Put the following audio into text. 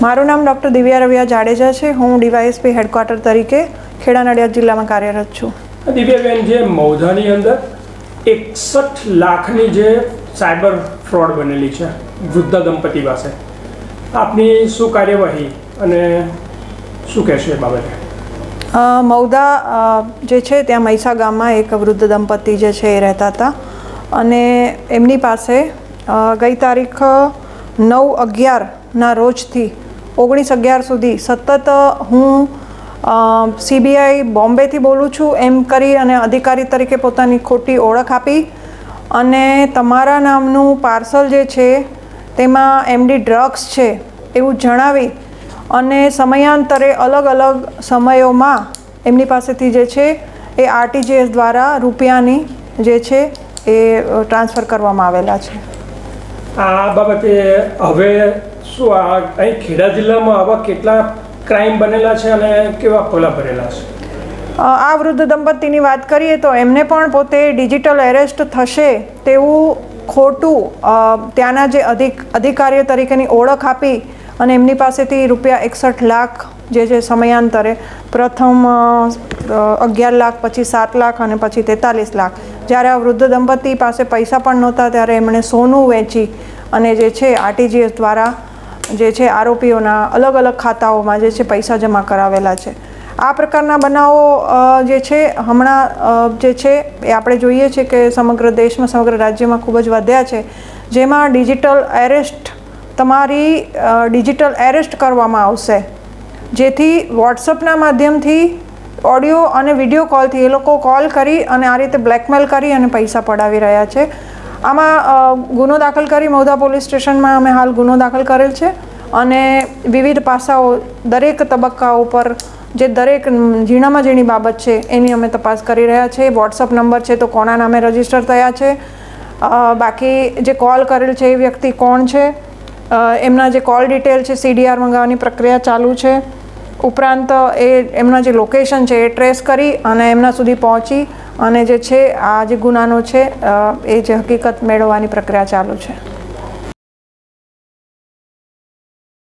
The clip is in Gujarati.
મારું નામ ડૉક્ટર દિવ્યા રવિયા જાડેજા છે. હું ડીવાયએસપી હેડક્વાર્ટર તરીકે ખેડા નડિયાદ જિલ્લામાં કાર્યરત છું. દિવ્યાબેન, જે મૌધાની અંદર 61 લાખની જે સાયબર ફ્રોડ બનેલી છે વૃદ્ધ દંપતી પાસે, આપની શું કાર્યવાહી અને શું કહેશો એ બાબતે? મૌધા જે છે ત્યાં મૈસા ગામમાં એક વૃદ્ધ દંપતી જે છે એ રહેતા હતા અને એમની પાસે ગઈ તારીખ 9/11ના રોજથી 19/11 સુધી સતત હું CBI બોમ્બેથી બોલું છું એમ કરી અને અધિકારી તરીકે પોતાની ખોટી ઓળખ આપી અને તમારા નામનું પાર્સલ જે છે તેમાં MD ડ્રગ્સ છે એવું જણાવી અને સમયાંતરે અલગ અલગ સમયોમાં એમની પાસેથી જે છે એ RTGS દ્વારા રૂપિયાની જે છે એ ટ્રાન્સફર કરવામાં આવેલા છે. આ બાબતે હવે શું અહીં ખેડા જિલ્લામાં આવા કેટલા ક્રાઇમ બનેલા છે અને કેવા પગલાં ભરેલા છે? આ વૃદ્ધ દંપતીની વાત કરીએ તો એમને પણ પોતે ડિજિટલ એરેસ્ટ થશે તેવું ખોટું ત્યાંના જે અધિકારીઓ તરીકેની ઓળખ આપી અને એમની પાસેથી રૂપિયા 61 લાખ જે છે સમયાંતરે પ્રથમ 11 લાખ, પછી 7 લાખ અને પછી 43 લાખ. જ્યારે આ વૃદ્ધ દંપતી પાસે પૈસા પણ નહોતા ત્યારે એમણે સોનું વેચી અને જે છે RTGS દ્વારા જે છે આરોપીઓના અલગ અલગ ખાતાઓમાં જે છે પૈસા જમા કરાવેલા છે. આ પ્રકારના બનાવો જે છે હમણાં જે છે એ આપણે જોઈએ છે કે સમગ્ર દેશમાં, સમગ્ર રાજ્યમાં ખૂબ જ વધ્યા છે, જેમાં તમારી ડિજિટલ એરેસ્ટ કરવામાં આવશે, જેથી વોટ્સઅપના માધ્યમથી ઓડિયો અને વિડીયો કોલથી એ લોકો કોલ કરી અને આ રીતે બ્લેકમેલ કરી અને પૈસા પડાવી રહ્યા છે. આમાં ગુનો દાખલ કરી મૌધા પોલીસ સ્ટેશનમાં અમે હાલ ગુનો દાખલ કરેલ છે અને વિવિધ પાસાઓ દરેક તબક્કાઓ પર જે દરેક ઝીણામાં ઝીણી બાબત છે એની અમે તપાસ કરી રહ્યા છીએ. વોટ્સઅપ નંબર છે તો કોના નામે રજીસ્ટર થયા છે, બાકી જે કોલ કરેલ છે એ વ્યક્તિ કોણ છે, એમના જે કોલ ડિટેલ છે CDR મંગાવવાની પ્રક્રિયા ચાલુ છે. ઉપરાંત એમના જે લોકેશન છે એ ટ્રેસ કરી અને એમના સુધી પહોંચી અને જે છે આ જે ગુનાનો છે એ જે હકીકત મેળવવાની પ્રક્રિયા ચાલુ છે.